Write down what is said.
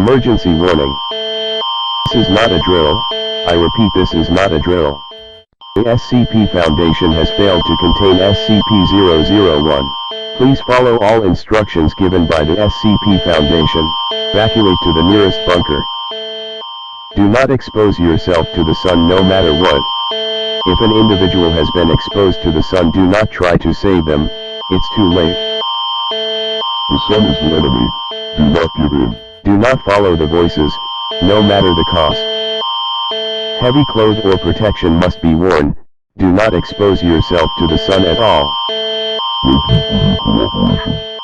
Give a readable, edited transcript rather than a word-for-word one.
Emergency warning. This is not a drill. I repeat, this is not a drill. The SCP Foundation has failed to contain SCP-001. Please follow all instructions given by the SCP Foundation. Evacuate to the nearest bunker. Do not expose yourself to the sun no matter what. If an individual has been exposed to the sun, do not try to save them. It's too late. The sun is the enemy. Do not give in. Do not follow the voices, no matter the cost. Heavy clothes or protection must be worn. Do not expose yourself to the sun at all. Thank you for your cooperation.